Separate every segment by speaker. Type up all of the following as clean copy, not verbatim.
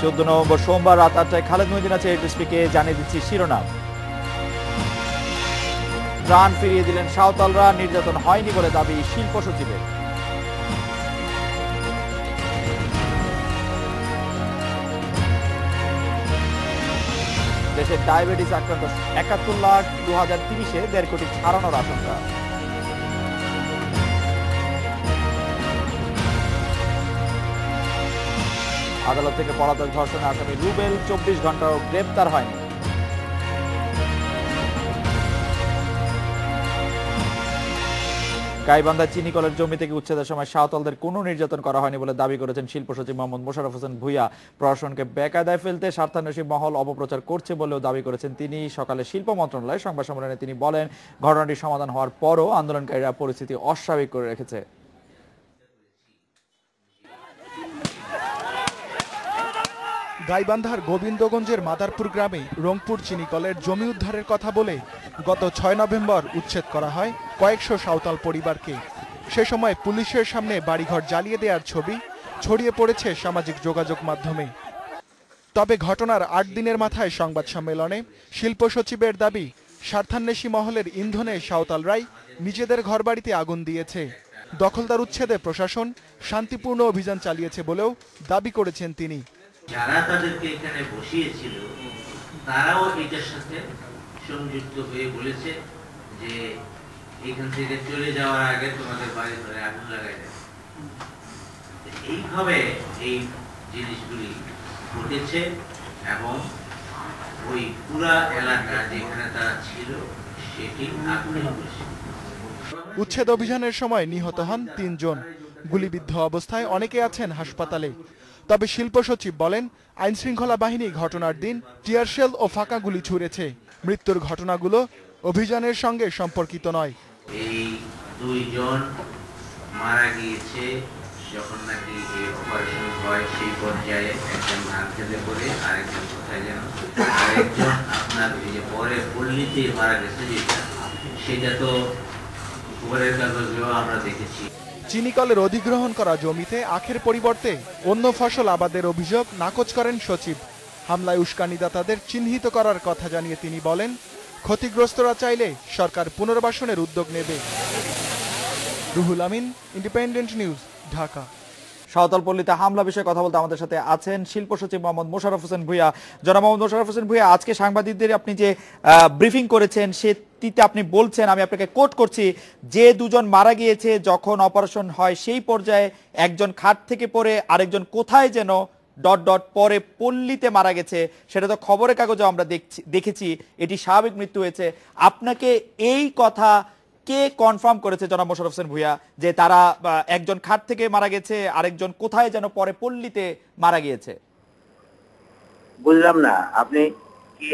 Speaker 1: 14 November সোমবার রাত 8টায় খালেদ মহিউদ্দিন আছে এইচএসপিকে জানিয়ে দিচ্ছি শিরোনাম। প্রাণ ফিরিয়ে দিলেন সাঁওতালরা, নির্যাতন হয়নি বলে দাবি শিল্প সচিবের। দেশে ডায়াবেটিস আক্রান্ত 71 লাখ, 2030-এ 1.5 কোটি ছাড়ানোর আশঙ্কা। আদালত থেকে পলাতক ধর্ষণে আসামি রুবেল 24 ঘন্টাও গ্রেপ্তার হয়নি। গাইবান্ধা চিনি কলের জমি থেকে উচ্ছেদের সময় সাঁওতালদের কোনো নির্যাতন করা হয়নি বলে দাবি করেছেন শিল্প সচিব মোহাম্মদ মোশাররফ হোসেন ভূঁইয়া। প্রশাসনকে বেকায়দায় ফেলতে স্বার্থান্বেষী মহল অপপ্রচার করছে বলেও দাবি করেছেন তিনি। সকালে শিল্প মন্ত্রণালয়ে সংবাদ সম্মেলনে তিনি বলেন, ঘটনাটি সমাধান হওয়ার পরও আন্দোলনকারীরা পরিস্থিতি অস্বাভাবিক করে রেখেছে।
Speaker 2: গাইবান্ধার গোবিন্দগঞ্জের মাদারপুর গ্রামে রংপুর চিনিকলের জমি উদ্ধারের কথা বলে গত 6 নভেম্বর উচ্ছেদ করা হয় কয়েকশো সাঁওতাল পরিবারকে। সে সময় পুলিশের সামনে বাড়িঘর জ্বালিয়ে দেওয়ার ছবি ছড়িয়ে পড়েছে সামাজিক যোগাযোগ মাধ্যমে। তবে ঘটনার 8 দিনের মাথায় সংবাদ সম্মেলনে শিল্প সচিবের দাবি, স্বার্থান্বেষী মহলের ইন্ধনে সাঁওতালরাই নিজেদের ঘরবাড়িতে আগুন দিয়েছে। দখলদার উচ্ছেদে প্রশাসন শান্তিপূর্ণ অভিযান চালিয়েছে বলেও দাবি করেছেন তিনি।
Speaker 3: যারা তাদেরকে এখানে বসিয়েছিল তারাও এটার সাথে সংযুক্ত হয়ে বলেছে যে এখান থেকে চলে যাওয়ার আগে তোমাদের বাড়ি ধরে আগুন লাগাই দেবে। এইভাবে এই জিনিসগুলি ঘটেছে এবং ওই পুরা এলাকা যেখানে তারা ছিল সেটি আগুনে হয়েছে।
Speaker 2: উচ্ছেদ অভিযানের সময় নিহত হন 3 জন। গুলিবিদ্ধ অবস্থায় অনেকে আছেন হাসপাতালে। তবে শিল্প সচিব বলেন, আইন শৃঙ্খলা বাহিনী ঘটনার দিন টিয়ারশেল ও ফাঁকা গুলি ছুড়েছে। মৃত্যুর ঘটনাগুলো অভিযানের সঙ্গে সম্পর্কিত নয়।
Speaker 3: এই 2 জন মারা গিয়েছে যখন নাকি এই অপারেশন হয়, সেই পর্যায়ে একজন ধান খেতে পড়ে, আরেকজন কোথায় যেন, আরেকজন আপনার এই যে পরে পল্লীতে মারা গেছে, সেটা তো খবরের কাগজেও আমরা দেখেছি।
Speaker 2: চিনিকলের অধিগ্রহণ করা জমিতে আখের পরিবর্তে অন্য ফসল আবাদের অভিযোগ নাকচ করেন সচিব। হামলায় উস্কানিদাতাদের চিহ্নিত করার কথা জানিয়ে তিনি বলেন, ক্ষতিগ্রস্তরা চাইলে সরকার পুনর্বাসনের উদ্যোগ নেবে। Ruhul Amin, independent news, Dhaka.
Speaker 1: সাঁওতালপল্লীতে হামলা বিষয়ে কথা বলতে আমাদের সাথে আছেন শিল্প সচিব মোহাম্মদ মোশাররফ হোসেন ভূঁইয়া। জনাব মোহাম্মদ মোশাররফ হোসেন ভূঁইয়া, আজকে সাংবাদিকদের আপনি যে ব্রিফিং করেছেন সেটিতে আপনি বলছেন, আমি আপনাকে কোট করছি, যে 2 জন মারা গিয়েছে যখন অপারেশন হয় সেই পর্যায়ে একজন খাট থেকে পড়ে আরেকজন কোথায় যেন ... পরে পল্লীতে মারা গেছে, সেটা তো খবরের কাগজে আমরা দেখেছি, এটি স্বাভাবিক মৃত্যু হয়েছে। আপনাকে এই কথা কে কনফার্ম করেছে জনাব মোশাররফ হোসেন ভূঁইয়া, যে তারা একজন খাট থেকে মারা গেছে, আরেকজন কোথায় যেন পরে পল্লীতে মারা গিয়েছে?
Speaker 4: বুঝলাম না আপনি কি,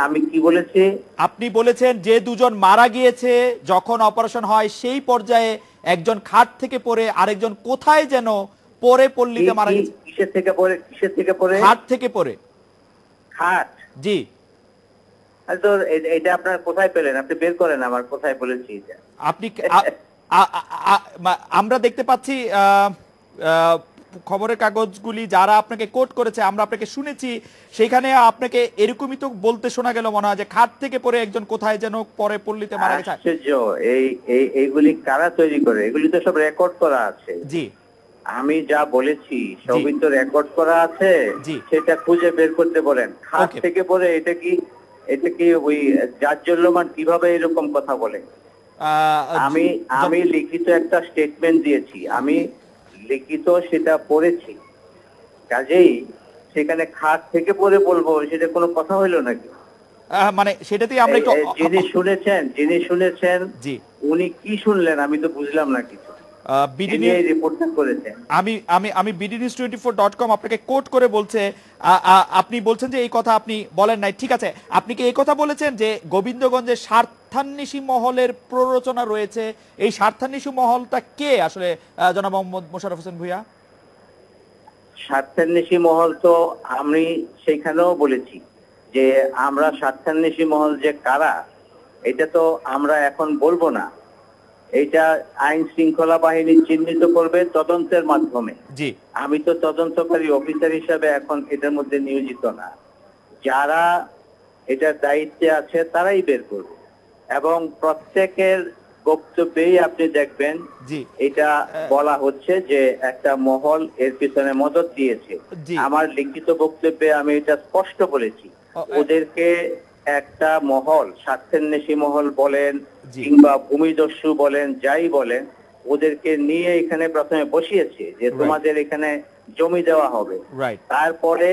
Speaker 4: আমি কি বলেছি?
Speaker 1: আপনি বলেছেন যে 2 জন মারা গিয়েছে যখন অপারেশন হয় সেই পর্যায়ে একজন খাট থেকে পড়ে আরেকজন কোথায় যেন পরে পল্লীতে মারা গেছে।
Speaker 4: কিসের থেকে পড়ে?
Speaker 1: খাট থেকে পড়ে।
Speaker 4: খাট?
Speaker 1: জি।
Speaker 4: তো এটা আপনার কোথায় পেলেন? আপনি বের করেন আমার কোথায় বলেছি এটা।
Speaker 1: আপনি আমরা দেখতে পাচ্ছি খবরের কাগজগুলি যারা আপনাকে কোট করেছে, আমরা আপনাকে শুনেছি, সেখানে আপনাকে এরকমই তো বলতে শোনা গেল মনে হয় যে খাট থেকে পড়ে একজন কোথায় যেন পরে পল্লীতে মারা গেছে।
Speaker 4: এইগুলি কারা তৈরি করে? এগুলি তো সব রেকর্ড করা আছে।
Speaker 1: জি,
Speaker 4: আমি যা বলেছি সবই তো রেকর্ড করা আছে, সেটা খুঁজে বের করতে বলেন। খাট থেকে পড়ে এটা কি ওই জাজ্জল্যমান কিভাবে এরকম কথা বলে? আমি লিখিত একটা স্টেটমেন্ট দিয়েছি, আমি লিখিত সেটা পড়েছি, কাজেই সেখানে খাট থেকে পড়ে বলবো সেটা কোনো কথা হইলো নাকি?
Speaker 1: মানে সেটাতেই আমরা একটু
Speaker 4: যিনি শুনেছেন উনি কি শুনলেন আমি তো বুঝলাম না কিছু।
Speaker 1: আমি bdnews24.com আপনাকে কোট করে বলছে, আপনি বলছেন যে এই কথা আপনি বলেন নাই। ঠিক আছে, আপনি কি এই কথা বলেছেন যে গোবিন্দগঞ্জে স্বার্থান্বেষী মহলের প্ররোচনা রয়েছে? এই স্বার্থান্বেষী মহলটা কে আসলে জনাব মোহাম্মদ মোশাররফ হোসেন ভূঁইয়া?
Speaker 4: স্বার্থান্বেষী মহল তো আমি সেখানেও বলেছি যে আমরা স্বার্থান্বেষী মহল যে কারা এটা তো আমরা এখন বলবো না, এটা আইন শৃঙ্খলা বাহিনী চিহ্নিত করবে তদন্তের মাধ্যমে।
Speaker 1: জি,
Speaker 4: আমি তো তদন্তকারী অফিসার হিসাবে এখন এটার মধ্যে নিয়োজিত না। যারা এটার দায়িত্বে আছে তারাই বের করবে, এবং প্রত্যেকের বক্তব্যেই আপনি দেখবেন
Speaker 1: জি,
Speaker 4: এটা বলা হচ্ছে যে একটা মহল এর পিছনে মদত দিয়েছে।
Speaker 1: জি।
Speaker 4: আমার লিখিত বক্তব্যে আমি এটা স্পষ্ট বলেছি, ওদেরকে একটা মহল, স্বার্থান্বেষী মহল বলেন
Speaker 1: জি।
Speaker 4: কিংবা ভূমিদস্যু বলেন, যাই বলেন, ওদেরকে নিয়ে এখানে প্রথমে বসিয়েছে যে তোমাদের এখানে জমি দেওয়া হবে।
Speaker 1: রাইট।
Speaker 4: তারপরে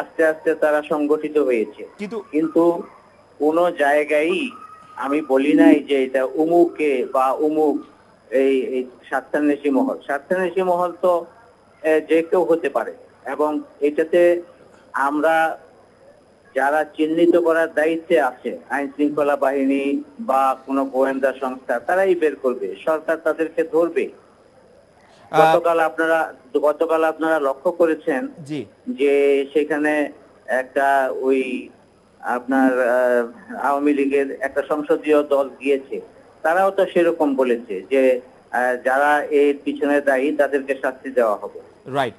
Speaker 4: আস্তে আস্তে তারা সংগঠিত হয়েছে। কিন্তু কোন জায়গায় আমি বলি নাই যে এটা উমুকে বা উমুক এই স্বার্থান্বেষী মহল। স্বার্থান্বেষী মহল তো যে কেউ হতে পারে, এবং এটাতে আমরা যারা চিহ্নিত করার দায়িত্বে আছে, আইন শৃঙ্খলা বাহিনী বা কোনো গোয়েন্দা সংস্থা, তারাই বের করবে, সরকার তাদেরকে ধরবে। গতকাল আপনারা লক্ষ্য করেছেন যে সেখানে একটা ওই আপনার আওয়ামী লীগের একটা সংসদীয় দল গিয়েছে, তারাও তো সেরকম বলেছে যে যারা এর পিছনে দায়ী তাদেরকে শাস্তি দেওয়া হবে।
Speaker 1: রাইট।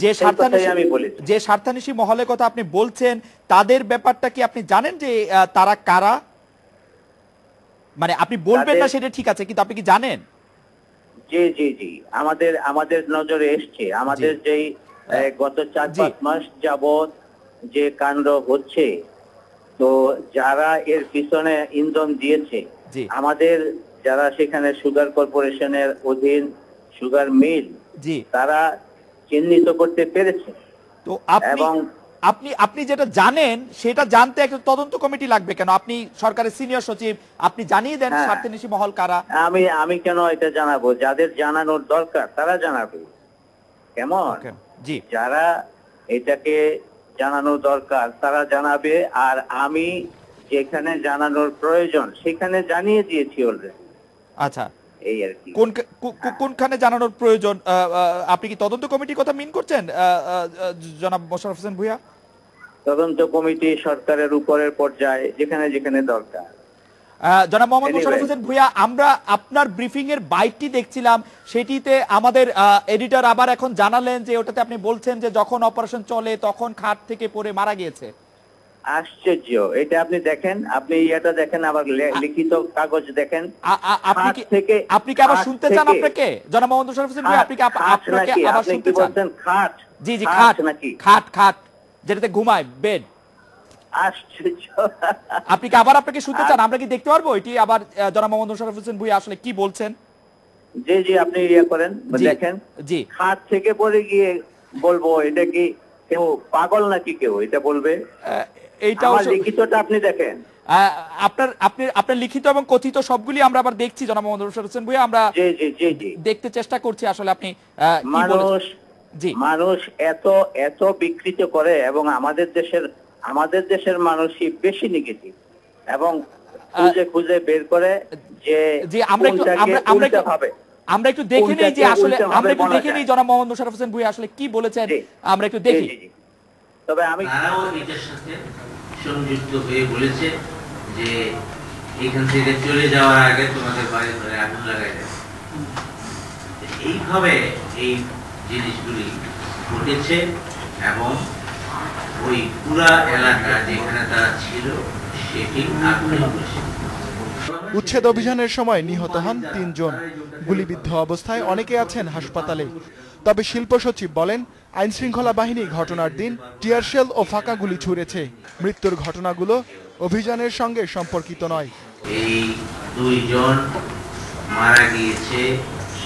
Speaker 1: যে স্বার্থান্বেষী মহলের কথা আপনি বলছেন, তাদের ব্যাপারটা কি আপনি জানেন যে তারা কারা? মানে আপনি বলবেন না সেটা ঠিক আছে, কিন্তু আপনি কি জানেন?
Speaker 4: জি জি জি, আমাদের নজরে এসছে। আমাদের যেই গত 4-5 মাস যাবত যে কাণ্ড হচ্ছে, তো যারা এর পিছনে ইন্ধন দিয়েছে, আমাদের যারা সেখানে সুগার কর্পোরেশনের অধীন সুগার মিল, তারা চিহ্নিত করতে পেরেছে।
Speaker 1: তো আপনি যেটা জানেন সেটা জানতে একটা তদন্ত কমিটি লাগবে কেন? আপনি সরকারের সিনিয়র সচিব, আপনি জানিয়ে দেন স্বার্থান্বেষী মহল কারা।
Speaker 4: আমি কেন এটা জানাবো? যাদের জানানোর দরকার তারা জানাবে। কেমন?
Speaker 1: জি,
Speaker 4: যারা এটাকে জানানোর দরকার তারা জানাবে, আর আমি যেখানে জানানোর প্রয়োজন সেখানে জানিয়ে দিয়েছি অলরেডি।
Speaker 1: আচ্ছা,
Speaker 4: এই আর কি।
Speaker 1: কোনখানে জানানোর প্রয়োজন? আপনি কি তদন্ত কমিটির কথা মিন করছেন জনাব মোশাররফ হোসেন ভূঁইয়া?
Speaker 4: তদন্ত কমিটি সরকারের উপরের পর্যায়ে যেখানে যেখানে দরকার।
Speaker 1: জনাব মোহাম্মদ মোশাররফ হোসেন ভূঁইয়া, আমরা আপনার ব্রিফিং এর বাইটটি দেখছিলাম, সেটিতে আমাদের এডিটর আবার এখন জানালেন যে ওটাতে আপনি বলছেন যে যখন অপারেশন চলে তখন খাট থেকে পড়ে মারা গিয়েছে।
Speaker 4: আশ্চর্য! এটা আপনি দেখেন, আপনি এটা দেখেন, আবার লিখিত কাগজ দেখেন।
Speaker 1: আপনি কি আবার শুনতে চান? আপনাকে জনাব মোহাম্মদ মোশাররফ হোসেন ভূঁইয়া, আপনাকে আবার শুনতে চান?
Speaker 4: খাট?
Speaker 1: জি জি, খাট নাকি? খাট যেটাতে ঘুমায়, বেড।
Speaker 4: আশ্চর্য!
Speaker 1: আপনি কি আবার আপনাকে শুনতে চান? আমরা কি দেখতে পারবো এটি আবার জনাব মোহাম্মদ মোশাররফ হোসেন ভূঁইয়া আসলে কি বলছেন?
Speaker 4: জি জি, আপনি করেন, দেখেন। জি, খাট থেকে পড়ে গিয়ে বলবো এটা কি কেউ পাগল নাকি কেউ এটা বলবে? এইটা লিখিতটা আপনি দেখেন।
Speaker 1: আপনার লিখিত এবং কথিত সবগুলি আমরা আবার দেখছি জনাব মোহাম্মদ মোশাররফ হোসেন ভূঁইয়া, আমরা দেখতে চেষ্টা করছি আসলে আপনি কি বলেছেন।
Speaker 4: মানুষ এত বিকৃত করে, এবং আমাদের দেশের মানুষই বেশি নেগেটিভ, এবং খুঁজে বের করে যে
Speaker 1: আমরা একটু দেখে নেই যে আসলে জনাব মোহাম্মদ মোশাররফ হোসেন ভূঁইয়া আসলে কি বলেছেন, আমরা একটু দেখি।
Speaker 4: তবে
Speaker 3: তারাও এটার সাথে সংযুক্ত হয়ে বলেছে যে এখান থেকে চলে যাওয়ার আগে তোমাদের বাড়ি ধরে আগুন লাগাই দেবে। এইভাবে এই জিনিসগুলি ঘটেছে, এবং ওই পুরা এলাকা যেখানে তারা ছিল সেটি আগুনে ধরেছে।
Speaker 2: উচ্ছেদ অভিযানের সময় নিহত হন 3 জন। গুলিবিদ্ধ অবস্থায় অনেকে আছেন হাসপাতালে। তবে শিল্প সচিব বলেন, আইন শৃঙ্খলা বাহিনী ঘটনার দিন টিয়ারশেল ও ফাঁকা গুলি ছুড়েছে। মৃত্যুর ঘটনাগুলো অভিযানের সঙ্গে সম্পর্কিত নয়।
Speaker 3: এই 2 জন মারা গিয়েছে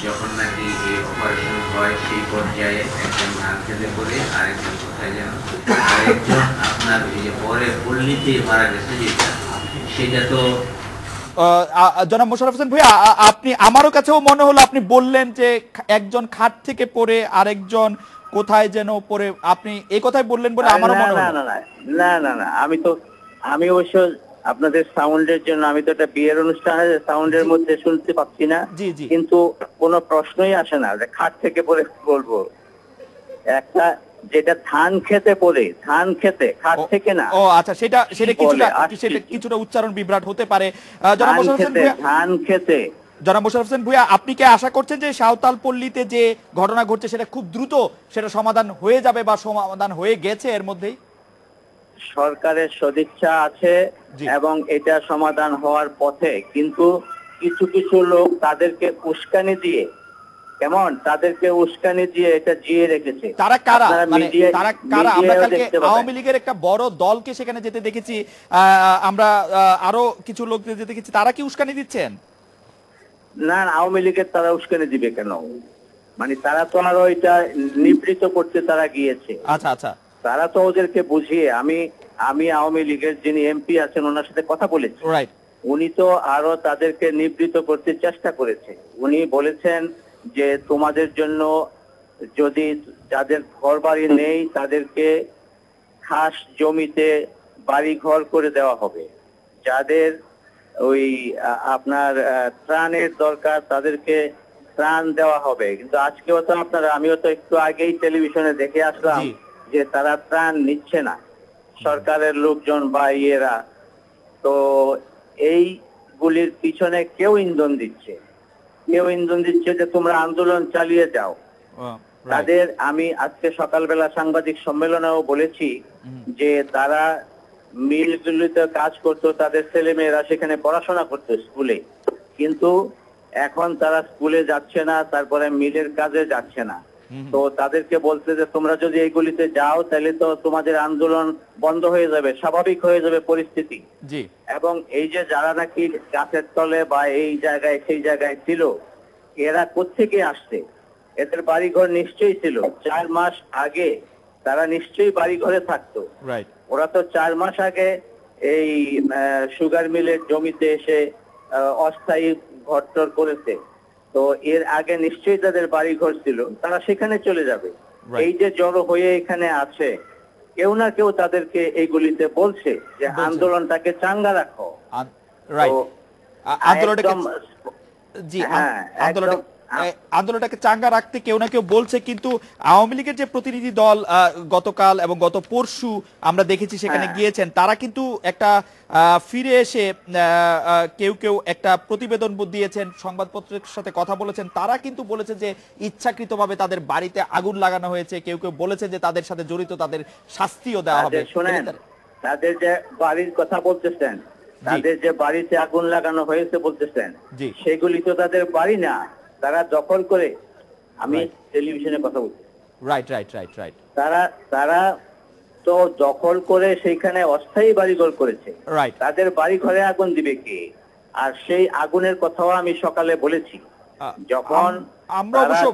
Speaker 3: যখন নাকি এই অপারেশন হয় সেই পর্যায়ে। একজন ধান খেতে পড়ে, আরেকজন কোথায় যেন, আরেকজন আপনার পরে পল্লীতে মারা গেছে, সেটা তো
Speaker 1: জনাব মোশাররফ হোসেন ভূঁইয়া, আপনি আমারও কাছেও মনে হলো আপনি বললেন যে একজন খাট থেকে পড়ে আরেকজন কোথায় যেন পড়ে, আপনি এই কথাই বললেন বলে আমারও মনে হলো।
Speaker 4: না, আমি অবশ্য আপনাদের সাউন্ডের জন্য, আমি তো একটা বিয়ের অনুষ্ঠানে সাউন্ডের মধ্যে শুনতে পাচ্ছি না, কিন্তু কোনো প্রশ্নই আসে না যে খাট থেকে পড়ে বলবো। একটা যেটা ধান খেতে পড়ে, ধান খেতে, খাট থেকে না।
Speaker 1: ও আচ্ছা, সেটা কিছুটা উচ্চারণ বিভ্রাট হতে পারে।
Speaker 4: ধান খেতে
Speaker 1: জনাব মোশাররফ হোসেন ভূঁইয়া, আপনি কি আশা করছেন যে সাঁওতাল পল্লীতে যে ঘটনা ঘটছে সেটা খুব দ্রুত সেটা সমাধান হয়ে যাবে বা সমাধান হয়ে গেছে এর মধ্যেই?
Speaker 4: সরকারের সদিচ্ছা আছে এবং এটা সমাধান হওয়ার পথে, কিন্তু কিছু কিছু লোক তাদেরকে উস্কানি দিয়ে এটা জিয়ে রেখেছে।
Speaker 1: তারা কারা? মানে তারা কারা? আমরা কালকে আওয়ামী লীগের একটা বড় দলকে সেখানে যেতে দেখেছি, আমরা আরো কিছু লোক যেতে দেখেছি, তারা কি উস্কানি দিচ্ছেন?
Speaker 4: না, আওয়ামী লীগের তারা উস্কানি দিবে কেন? মানে তারা তো আরো এটা নিবৃত করতে তারা গিয়েছে।
Speaker 1: আচ্ছা আচ্ছা,
Speaker 4: তারা তো ওদেরকে বুঝিয়ে, আমি আওয়ামী লীগের যিনি এমপি আছেন ওনার সাথে কথা বলেছি,
Speaker 1: রাইট।
Speaker 4: উনি তো আরো তাদেরকে নিবৃত করতে চেষ্টা করেছে। উনি বলেছেন যে তোমাদের জন্য যদি যাদের ঘর বাড়ি নেই তাদেরকে খাস জমিতে বাড়ি ঘর করে দেওয়া হবে, যাদের ওই আপনার ত্রাণের দরকার তাদেরকে ত্রাণ দেওয়া হবে। কিন্তু আজকেও তো আমিও তো একটু আগেই টেলিভিশনে দেখে আসলাম যে তারা ত্রাণ নিচ্ছে না, সরকারের লোকজন বা ইয়েরা। তো এইগুলির পিছনে কেউ ইন্ধন দিচ্ছে যে তোমরা আন্দোলন চালিয়ে যাও। তাদের আমি আজকে সকালবেলা সাংবাদিক সম্মেলনেও বলেছি যে তারা মিলগুলিতে কাজ করতো, তাদের ছেলে মেয়েরা সেখানে পড়াশোনা করতো স্কুলে, কিন্তু এখন তারা স্কুলে যাচ্ছে না, তারপরে মিলের কাজে যাচ্ছে না। তো তাদেরকে বলছে যে তোমরা যদি এইগুলিতে যাও তাহলে তো তোমাদের আন্দোলন বন্ধ হয়ে যাবে, স্বাভাবিক হয়ে যাবে পরিস্থিতি। এবং এই যে যারা নাকি গাছের তলে বা এই জায়গায় সেই জায়গায় ছিল, এরা কোত্থেকে আসছে? এদের বাড়িঘর নিশ্চয়ই ছিল 4 মাস আগে, তারা নিশ্চয়ই বাড়িঘরে থাকতো। ওরা তো 4 মাস আগে এই সুগার মিলের জমিতে এসে অস্থায়ী ঘরটর করেছে। তো এর আগে নিশ্চয়ই তাদের বাড়ি ঘর ছিল, তারা সেখানে চলে যাবে। এই যে জড়ো হয়ে এখানে আছে, কেউ না কেউ তাদেরকে এইগুলিতে বলছে যে আন্দোলনটাকে চাঙ্গা রাখো।
Speaker 1: আন্দোলনটাকে চাঙ্গা রাখতে কেউ না কেউ বলছে, কিন্তু আওয়ামী লীগের যে প্রতিনিধি দল গতকাল এবং গত পরশু আমরা দেখেছি সেখানে গিয়েছেন, তারা কিন্তু একটা ফিরে এসে কেউ কেউ একটা প্রতিবেদন দিয়েছেন, সংবাদপত্রের সাথে কথা বলেছেন। তারা কিন্তু বলেছে যে ইচ্ছাকৃতভাবে তাদের বাড়িতে আগুন লাগানো হয়েছে, কেউ কেউ বলেছে যে তাদের সাথে জড়িত তাদের শাস্তিও দেওয়া হবে।
Speaker 4: শুনেন, তাদের যে বাড়ির কথা বলতেছেন, তাদের যে বাড়িতে আগুন লাগানো হয়েছে বলতেছেন, সেগুলি তো তাদের বাড়ি না, তারা দখল করে। আমি টেলিভিশনে কথা বলছি,
Speaker 1: রাইট।
Speaker 4: তারা তো দখল করে সেইখানে অস্থায়ী বাড়িঘর করেছে। তাদের বাড়ি ঘরে আগুন দিবে কে? আর সেই আগুনের কথাও আমি সকালে বলেছি, যখন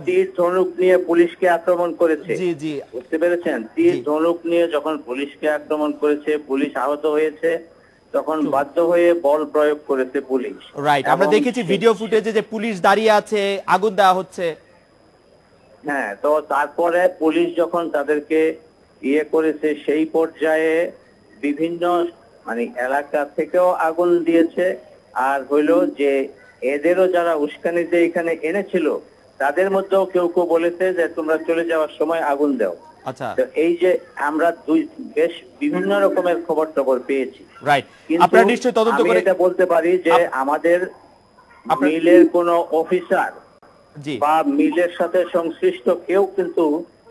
Speaker 4: তীর ধনুক নিয়ে পুলিশকে আক্রমণ করেছে, বুঝতে পেরেছেন? তীর ধনুক নিয়ে যখন পুলিশকে আক্রমণ করেছে, পুলিশ আহত হয়েছে, তখন বাধ্য হয়ে বল প্রয়োগ করেছে পুলিশ।
Speaker 1: আমরা দেখেছি ভিডিও ফুটেজে যে পুলিশ দাঁড়িয়ে আছে, আগুন দেওয়া হচ্ছে।
Speaker 4: হ্যাঁ, তো তারপরে পুলিশ যখন তাদেরকে করেছে, সেই পর্যায়ে বিভিন্ন মানে এলাকা থেকেও আগুন দিয়েছে। আর হইলো যে এদেরও যারা উস্কানি দিয়ে এখানে এনেছিল, তাদের মধ্যেও কেউ কেউ বলেছে যে তোমরা চলে যাওয়ার সময় আগুন দাও।
Speaker 1: আচ্ছা,
Speaker 4: এই যে আমরা বেশ বিভিন্ন রকমের খবর টবর পেয়েছি।
Speaker 1: আপনারা নিশ্চয়ই তদন্ত করে
Speaker 4: এটা বলতে পারি যে আমাদের মিলের কোন অফিসার বা মিলের সাথে সংশ্লিষ্ট কেউ কিন্তু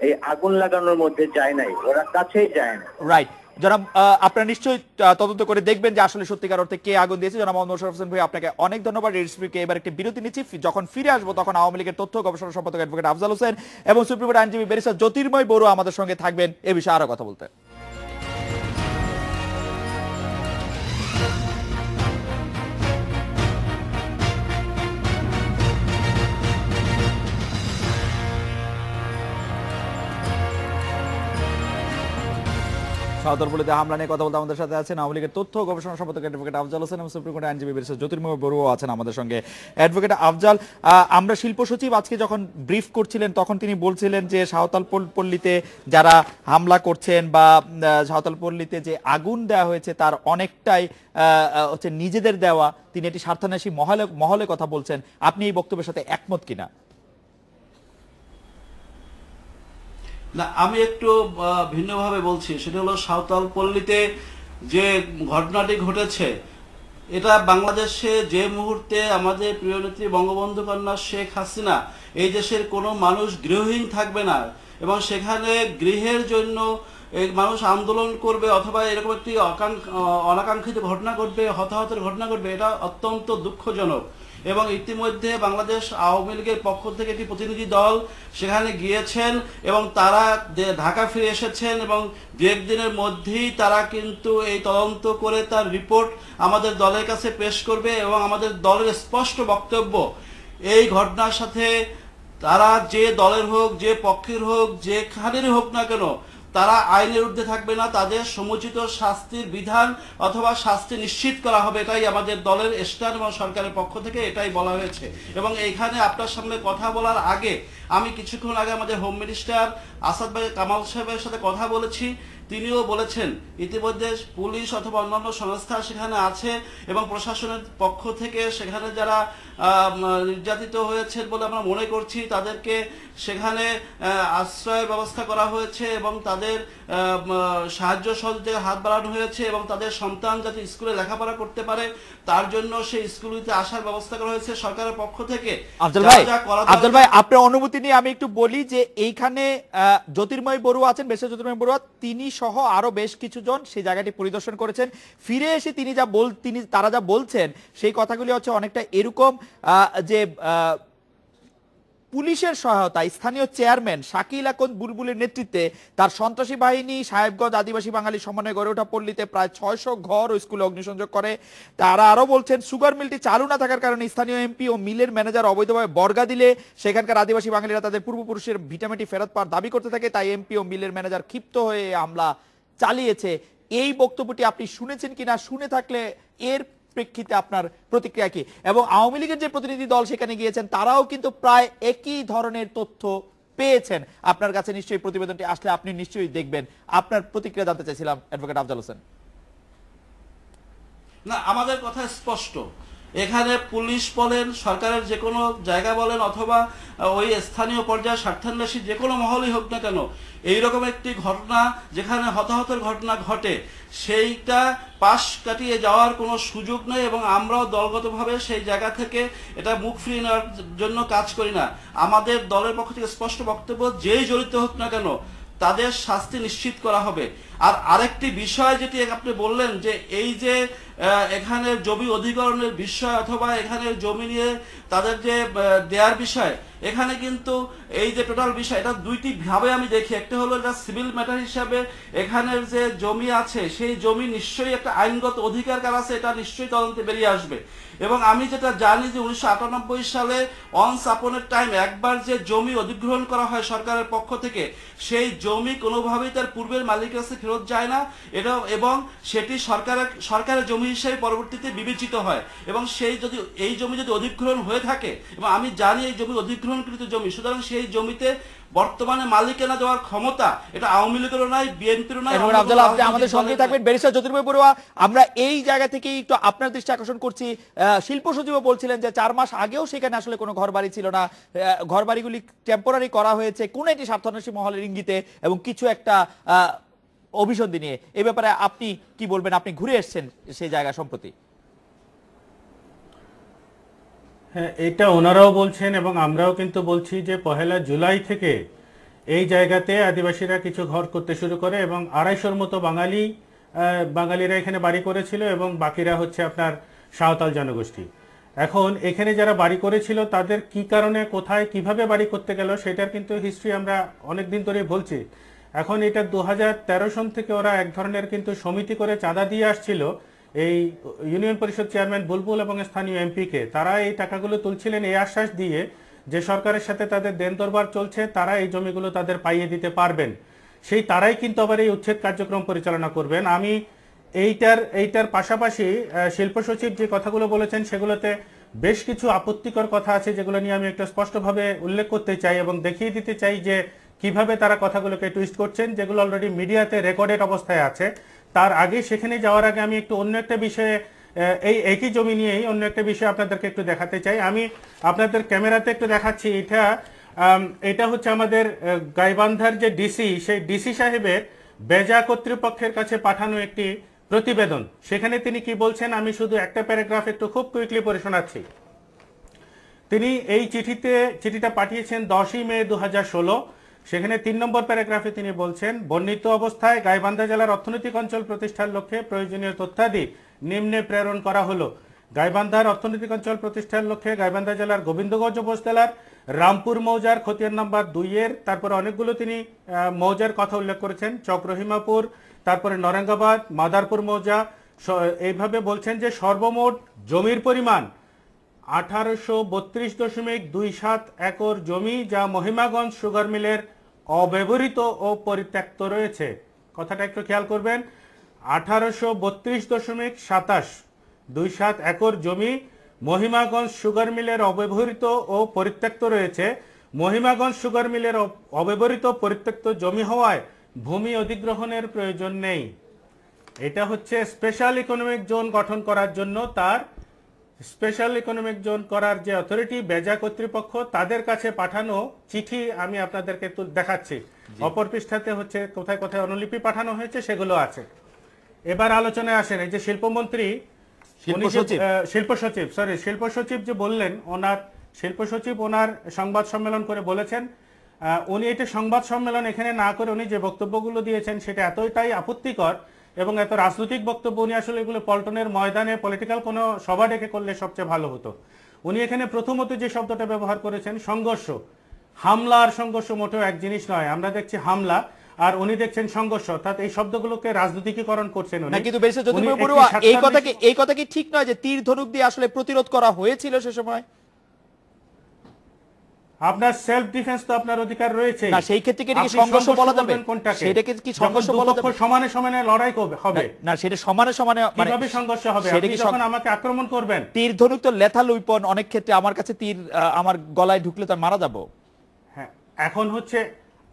Speaker 4: এই আগুন লাগানোর মধ্যে যায় নাই, ওরা কাছেই যায় না।
Speaker 1: জনাব, আপনারা নিশ্চয়ই তদন্ত করে দেখবেন যে আসলে সত্যিকার অর্থে কে আগুন দিয়েছে। জনাব মোহাম্মদ মোশাররফ হোসেন ভাই, আপনাকে অনেক ধন্যবাদ। রেডিওকে এবার একটি বিরতি নিচ্ছি। যখন ফিরে আসবো তখন আওয়ামী লীগের তথ্য গবেষণা সম্পাদক অ্যাডভোকেট আফজাল হোসেন এবং সুপ্রিম কোর্ট আইনজীবী ব্যারিস্টার জ্যোতির্ময় বড়ুয়া আমাদের সঙ্গে থাকবেন এ বিষয়ে আরো কথা বলতে। সাঁওতালপল্লীতে হামলা নিয়ে কথা বলতে আমাদের সাথে আছেন আওয়ামী লীগের তথ্য গবেষণা সম্পাদক অ্যাডভোকেট আফজাল হোসেন এবং সুপ্রিম কোর্টের আইনজীবী ব্যারিস্টার জ্যোতির্ময় বড়ুয়া আছেন আমাদের সঙ্গে। অ্যাডভোকেট আফজাল, আমরা শিল্প সচিব আজকে যখন ব্রিফ করছিলেন তখন তিনি বলছিলেন যে সাঁওতালপল্লীতে যারা হামলা করছেন বা সাঁওতালপল্লীতে যে আগুন দেওয়া হয়েছে তার অনেকটাই হচ্ছে নিজেদের দেওয়া। তিনি এটি স্বার্থান্বেষী মহলে কথা বলছেন। আপনি এই বক্তব্যের সাথে একমত কিনা?
Speaker 5: না, আমি একটু ভিন্নভাবে বলছি। সেটা হলো সাঁওতালপল্লীতে যে ঘটনাটি ঘটেছে এটা বাংলাদেশে যে মুহূর্তে আমাদের প্রিয় নেত্রী বঙ্গবন্ধু কন্যা শেখ হাসিনা এই দেশের কোনো মানুষ গৃহহীন থাকবে না এবং সেখানে গৃহের জন্য মানুষ আন্দোলন করবে অথবা এরকম একটি অনাকাঙ্ক্ষিত ঘটনা ঘটবে, হতাহতের ঘটনা ঘটবে, এটা অত্যন্ত দুঃখজনক। এবং ইতিমধ্যে বাংলাদেশ আওয়ামী লীগের পক্ষ থেকে একটি প্রতিনিধি দল সেখানে গিয়েছেন এবং তারা ঢাকা ফিরে এসেছেন এবং দু একদিনের মধ্যেই তারা কিন্তু এই তদন্ত করে তার রিপোর্ট আমাদের দলের কাছে পেশ করবে এবং আমাদের দলের স্পষ্ট বক্তব্য এই ঘটনার সাথে তারা যে দলের হোক, যে পক্ষের হোক, যেখানেরই হোক না কেন, তারা আইনের ঊর্ধ্বে থাকবে না, তাদের সমুচিত শাস্তির বিধান অথবা শাস্তি নিশ্চিত করা হবে। এটাই আমাদের দলের স্ট্যান্ড এবং সরকারের পক্ষ থেকে এটাই বলা হয়েছে। এবং এইখানে আপনার সামনে কথা বলার আগে আমি কিছুক্ষণ আগে আমাদের হোম মিনিস্টার আসাদ ভাই কামাল সাহেবের সাথে কথা বলেছি, তিনিও বলেছেন ইতিমধ্যে পুলিশ অথবা অন্যান্য সংস্থা সেখানে আছে এবং প্রশাসনের পক্ষ থেকে সেখানে যারা নির্যাতিত হয়েছে বলে আমরা মনে করছি তাদেরকে সেখানে আশ্রয়ের ব্যবস্থা করা হয়েছে এবং তাদের সাহায্য সহযোগিতার হাত বাড়ানো হয়েছে এবং তাদের সন্তান যাতে স্কুলে লেখাপড়া করতে পারে তার জন্য সেই স্কুলগুলিতে আসার ব্যবস্থা করা হয়েছে সরকারের পক্ষ থেকে।
Speaker 1: আফজল ভাই আপনার অনুমতি নিয়ে আমি একটু বলি যে এইখানে জ্যোতির্ময় বড়ুয়া আছেন, বেশ জ্যোতির্ময় বড়ুয়া, তিনি সহ আরো বেশ কিছু জন সেই জায়গাটি পরিদর্শন করেছেন। ফিরে এসে তারা যা বলছেন সেই কথাগুলি হচ্ছে অনেকটা এরকম যে পুলিশের সহায়তায় স্থানীয় চেয়ারম্যান শাকিল আকন্দ বুলবুলের নেতৃত্বে তার সন্ত্রাসী বাহিনী সাহেবগঞ্জ আদিবাসী বাঙালি সমন্বয়ে গড়ে ওঠা পল্লীতে প্রায় 600 ঘর ও স্কুলে অগ্নিসংযোগ করে। তারা আরো বলছেন সুগার মিলটি চালু না থাকার কারণে স্থানীয় এমপি ও মিলের ম্যানেজার অবৈধভাবে বর্গা দিলে সেখানকার আদিবাসী বাঙালিরা তাদের পূর্বপুরুষের ভিটামিনটি ফেরত পাওয়ার দাবি করতে থাকে, তাই এমপি ও মিলের ম্যানেজার ক্ষিপ্ত হয়ে হামলা চালিয়েছে। এই বক্তব্যটি আপনি শুনেছেন কিনা, শুনে থাকলে এর প্রেক্ষিতে আপনার প্রতিক্রিয়া কি? এবং আওয়ামী লীগের যে প্রতিনিধি দল সেখানে গিয়েছেন তারাও কিন্তু প্রায় একই ধরনের তথ্য পেয়েছেন। আপনার কাছে নিশ্চয়ই প্রতিবেদনটি আসলে আপনি নিশ্চয়ই দেখবেন। আপনার প্রতিক্রিয়া জানতে চাইছিলাম অ্যাডভোকেট আফজাল হোসেন।
Speaker 5: না, আমাদের কথা স্পষ্ট, এখানে পুলিশ বলেন, সরকারের যে কোনো জায়গা বলেন অথবা ওই স্থানীয় পর্যায়ে স্বার্থান্বেষী যে কোনো মহলই হোক না কেন, এইরকম একটি ঘটনা যেখানে হতাহতের ঘটনা ঘটে সেইটা পাশ কাটিয়ে যাওয়ার কোনো সুযোগ নেই এবং আমরাও দলগতভাবে সেই জায়গা থেকে এটা মুখ ফিরিয়ে নেওয়ার জন্য কাজ করি না। আমাদের দলের পক্ষ থেকে স্পষ্ট বক্তব্য, যেই জড়িত হোক না কেন তাদের শাস্তি নিশ্চিত করা হবে। আর আরেকটি বিষয় যেটি আপনি বললেন যে এই যে এখানে জমি অধিগ্রহণের বিষয় অথবা এখানে জমি নিয়ে তাদের যে দেয়ার বিষয়, এখানে কিন্তু এই যে টোটাল বিষয় এটা দুইটি ভাবে আমি দেখি। একটা হলো এটা সিভিল ম্যাটার হিসাবে এখানের যে জমি আছে সেই জমি নিশ্চয়ই একটা আইনগত অধিকার কার আছে, এটা নিশ্চয়ই তদন্তে বেরিয়ে আসবে। এবং আমি যেটা জানি যে 1998 সালে অনস আপন এ টাইম একবার যে জমি অধিগ্রহণ করা হয় সরকারের পক্ষ থেকে, সেই জমি কোনোভাবেই তার পূর্বের মালিকের কাছে ফেরত যায় না, এটা এবং সেটি সরকারের জমি হিসেবে পরবর্তীতে বিবেচিত হয়। এবং এই জমি যদি অধিগ্রহণ হয়ে থাকে, এবং আমি জানি এই জমি অধিগ্রহণকৃত জমি, সুতরাং সেই জমিতে বর্তমানে মালিকানা দেওয়ার ক্ষমতা এটা আওয়ামী লীগেরও নাই, বিএনপিরও নাই।
Speaker 1: আপনি আমাদের সঙ্গে থাকবেন ব্যারিস্টার জ্যোতির্ময় বড়ুয়া। আমরা এই জায়গা থেকে একটু আপনার দৃষ্টি আকর্ষণ করছি, শিল্প সচিবও বলছিলেন যে 4 মাস আগেও সেখানে আসলে কোনো ঘর বাড়ি ছিল না, ঘর বাড়িগুলি টেম্পোরারি করা হয়েছে কোন একটি স্বার্থান্বেষী মহলের ইঙ্গিতে এবং কিছু একটা অভিসন্ধি নিয়ে। এই ব্যাপারে আপনি কি বলবেন? আপনি ঘুরে এসেছেন সেই জায়গা সম্প্রতি।
Speaker 6: হ্যাঁ, এটা ওনারাও বলছেন এবং আমরাও কিন্তু বলছি যে 1 জুলাই থেকে এই জায়গাতে আদিবাসীরা কিছু ঘর করতে শুরু করে এবং 250-র মতো বাঙালিরা এখানে বাড়ি করেছিল এবং বাকিরা হচ্ছে আপনার সাঁওতাল জনগোষ্ঠী। এখন এখানে যারা বাড়ি করেছিল তাদের কি কারণে, কোথায়, কিভাবে বাড়ি করতে গেল সেটার কিন্তু হিস্ট্রি আমরা অনেক দিন ধরেই বলছি। এখন এটা 2013 সন থেকে ওরা এক ধরনের কিন্তু সমিতি করে চাঁদা দিয়ে আসছিল এই ইউনিয়ন পরিষদ চেয়ারম্যান বুলবুল এবং স্থানীয় এমপিকে। তারা এই টাকাগুলো তুলছিলেন এই আশ্বাস দিয়ে যে সরকারের সাথে তাদের দেন দরবার চলছে, তারা এই জমিগুলো তাদের পাইয়ে দিতে পারবেন। সেই তারাই কিন্তু আবার এই উচ্ছেদ কার্যক্রম পরিচালনা করবেন। আমি এইটার পাশাপাশি শিল্প সচিব যে কথাগুলো বলেছেন সেগুলোতে বেশ কিছু আপত্তিকর কথা আছে যেগুলো নিয়ে আমি একটু স্পষ্টভাবে উল্লেখ করতে চাই এবং দেখিয়ে দিতে চাই যে কিভাবে তারা কথাগুলোকে টুইস্ট করছেন, যেগুলো অলরেডি মিডিয়াতে রেকর্ডেড অবস্থায় আছে। তার আগে সেখানে যাওয়ার আগে আমি একটু অন্য একটা বিষয়ে, এই একই জমি নিয়েই অন্য একটা বিষয় আপনাদেরকে একটু দেখাতে চাই। আমি আপনাদের ক্যামেরাতে একটু দেখাচ্ছি। এটা হচ্ছে আমাদের গাইবান্ধার যে ডিসি, সেই ডিসি সাহেবের বেজা কর্তৃপক্ষের কাছে পাঠানো একটি প্রতিবেদন, সেখানে তিনি কি বলছেন আমি শুধু একটা প্যারাগ্রাফ একটু খুব কুইকলি পড়ে শোনাচ্ছি। তিনি এই চিঠিটা পাঠিয়েছেন 10ই মে 2016। সেখানে 3 নম্বর প্যারাগ্রাফে তিনি বলছেন, বর্ণিত অবস্থায় গাইবান্ধা জেলার অর্থনৈতিক অঞ্চল প্রতিষ্ঠার লক্ষ্যে প্রয়োজনীয় তথ্যাদি নিম্নে প্রেরণ করা হলো। গাইবান্ধার অর্থনৈতিক অঞ্চল প্রতিষ্ঠার লক্ষ্যে গাইবান্ধা জেলার গোবিন্দগঞ্জ উপজেলার রামপুর মৌজার খতিয়ান নাম্বার 2-এর, তারপরে অনেকগুলো তিনি মৌজার কথা উল্লেখ করেছেন, চকরহিমাপুর, তারপরে নরেঙ্গাবাদ, মাদারপুর মৌজা, এইভাবে বলছেন যে সর্বমোট জমির পরিমাণ 1832.27 একর জমি, যা মহিমাগঞ্জ সুগার মিলের অব্যবহৃত ও পরিত্যক্ত রয়েছে। কথাটা একটু খেয়াল করবেন, 1832.27 একর জমি মহিমাগঞ্জ সুগার মিলের অব্যবহৃত ও পরিত্যক্ত রয়েছে। মহিমাগঞ্জ সুগার মিলের অব্যবহৃত পরিত্যক্ত জমি হওয়ায় ভূমি অধিগ্রহণের প্রয়োজন নেই। এটা হচ্ছে স্পেশাল ইকোনমিক জোন গঠন করার জন্য তার স্পেশাল ইকোনমিক জোন করার যে অথরিটি বেজা কর্তৃপক্ষ, তাদের কাছে পাঠানো চিঠি আমি আপনাদেরকে দেখাচ্ছি। অপর পৃষ্ঠাতে হচ্ছে কোথায় কোথায় অনুলিপি পাঠানো হয়েছে সেগুলো আছে। এবার আলোচনায় আসেন এই যে শিল্প সচিব যে বললেন, শিল্প সচিব ওনার সংবাদ সম্মেলন করে বলেছেন, উনি এটা সংবাদ সম্মেলন এখানে না করে উনি যে বক্তব্যগুলো দিয়েছেন সেটা এতটাই আপত্তিকর এবং এত রাজনৈতিক বক্তব্য, উনি আসলে এগুলো পল্টনের ময়দানে পলিটিক্যাল কোনো সভা ডেকে করলে সবচেয়ে ভালো হতো। উনি এখানে প্রথমত যে শব্দটা ব্যবহার করেছেন সংঘর্ষ, হামলা আর সংঘর্ষ মোটেও এক জিনিস নয়। আমরা দেখছি হামলা আর উনি দেখছেন সংঘর্ষ, অর্থাৎ এই শব্দগুলোকে রাজনীতিকরণ করছেন উনি।
Speaker 1: কিন্তু এই কথা কি ঠিক নয় যে তীর ধনুক দিয়ে আসলে প্রতিরোধ করা হয়েছিল সে সময়?
Speaker 6: আপনার সেলফ ডিফেন্স তো আপনার অধিকার রয়েছে
Speaker 1: না, সেই ক্ষেত্রে কি সংঘর্ষ বলা যাবে? সেটাকে কি সংঘর্ষ বলা যাবে?
Speaker 6: সমানে সমানে লড়াই হবে
Speaker 1: না, সেটা সমানে সমানে মানে
Speaker 6: কিভাবে সংঘর্ষ হবে? আপনি যখন আমাকে আক্রমণ করবেন,
Speaker 1: তীর ধনুক তো লেথাল উইপন, অনেক ক্ষেত্রে আমার কাছে তীর আমার গলায় ঢুকলে তো মারা যাব।
Speaker 6: হ্যাঁ, এখন হচ্ছে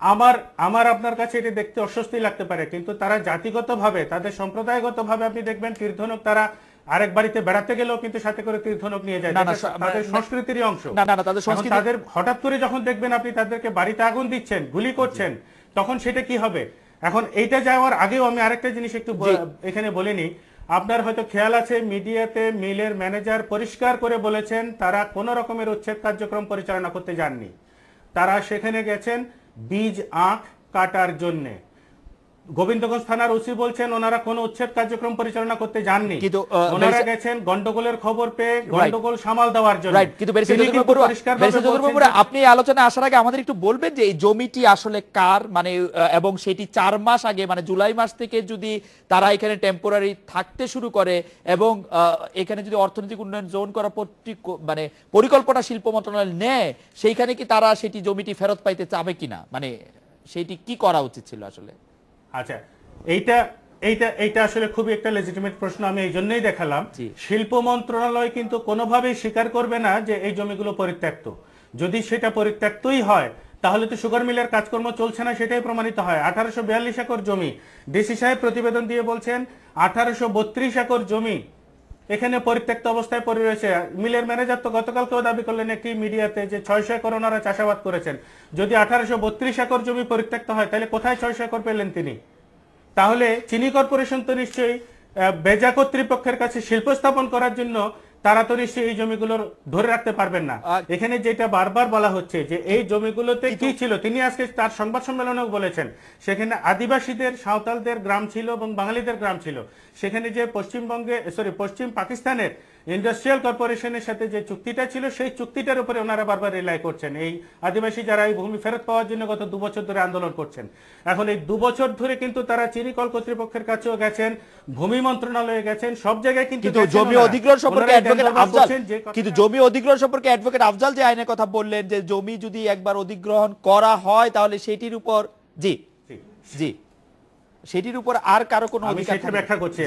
Speaker 6: আমার আপনার কাছে এটা দেখতে অস্বস্তি লাগতে পারে, কিন্তু তারা জাতিগতভাবে, তাদের সম্প্রদায়গতভাবে আপনি দেখবেন তীর ধনুক তারা আরেক বাড়িতে বেড়াতে গেলেও কিন্তু সাথে করে তীর ধনুক নিয়ে যায়, তাদের সংস্কৃতিরই অংশ। তাদের হঠাৎ করে যখন দেখবেন আপনি তাদেরকে বাড়িতে আগুন দিচ্ছেন, গুলি করছেন, তখন সেটা কি হবে? এখন এইটা যাওয়ার আগেও আমি আরেকটা জিনিস একটু এখানে বলিনি। আপনার হয়তো খেয়াল আছে, মিডিয়াতে মিলের ম্যানেজার পরিষ্কার করে বলেছেন তারা কোনো রকমের উচ্ছেদ কার্যক্রম পরিচালনা করতে যাননি। তারা সেখানে গেছেন বীজ আখ কাটার জন্য। গোবিন্দগঞ্জ থানার ওসি বলছেন ওনারা কোনো উচ্ছেদ কার্যক্রম পরিচালনা করতে যাননি, ওনারা গেছেন গন্ডগোলের খবর পেয়ে গন্ডগোল সামাল দেওয়ার জন্য।
Speaker 1: আপনি আলোচনায় আসার আগে আমাদের একটু বলবেন যে এই জমিটি আসলে কার, মানে এবং সেটি 4 মাস আগে মানে জুলাই মাস থেকে যদি তারা এখানে টেম্পোরারি থাকতে শুরু করে এবং এখানে যদি অর্থনৈতিক উন্নয়ন জোন করার মানে পরিকল্পনা শিল্প মন্ত্রণালয় নেয়, সেইখানে কি তারা সেটি জমিটি ফেরত পাইতে চাবে কিনা, মানে সেটি কি করা উচিত ছিল আসলে?
Speaker 6: আচ্ছা, এইটা আসলে খুবই একটা লেজিটিমেট প্রশ্ন। আমি এই জন্যই দেখালাম, শিল্প মন্ত্রণালয় কিন্তু কোনোভাবেই স্বীকার করবে না যে এই জমিগুলো পরিত্যক্ত। যদি সেটা পরিত্যক্তই হয় তাহলে তো সুগার মিলের কাজকর্ম চলছে না, সেটাই প্রমাণিত হয়। 1842 একর জমি, ডিসি সাহেব প্রতিবেদন দিয়ে বলছেন 1832 একর জমি এখানে পরিত্যক্ত অবস্থায় পড়ে রয়েছে। মিলের ম্যানেজার তো গতকালকেও দাবি করলেন একটি মিডিয়াতে যে 600 একর ওনারা চাষাবাদ করেছেন। যদি 1832 একর জমি পরিত্যক্ত হয় তাহলে কোথায় 600 একর পেলেন তিনি? তাহলে চিনি কর্পোরেশন তো নিশ্চয়ই বেজা কর্তৃপক্ষের কাছে শিল্প স্থাপন করার জন্য তারা তো নিশ্চয়ই এই জমিগুলোর ধরে রাখতে পারবেন না। এখানে যেটা বারবার বলা হচ্ছে যে এই জমিগুলোতে কি ছিল, তিনি আজকে তার সংবাদ সম্মেলনেও বলেছেন সেখানে আদিবাসীদের, সাঁওতালদের গ্রাম ছিল এবং বাঙালিদের গ্রাম ছিল। সেখানে যে পশ্চিম পাকিস্তানের ইন্ডাস্ট্রিয়াল কর্পোরেশনের সাথে যে চুক্তিটা ছিল সেই চুক্তিটার উপরে ওনারা বারবার রিলাই করছেন। এই আদিবাসী যারা এই ভূমি ফেরত পাওয়ার জন্য গত 2 বছর ধরে আন্দোলন করছেন, এখন এই 2 বছর ধরে কিন্তু তারা চিনিকল কর্তৃপক্ষের কাছেও গেছেন, ভূমি মন্ত্রণালয়ে গেছেন, সব জায়গায় কিন্তু
Speaker 1: জমি অধিগ্রহণ সম্পর্কে অ্যাডভোকেট আফজাল যে আইনের কথা বললেন যে জমি যদি একবার অধিগ্রহণ করা হয় তাহলে সেটির উপর সেটির উপর আর কারো কোনো অধিকার
Speaker 6: সেটা ব্যাখ্যা করছে।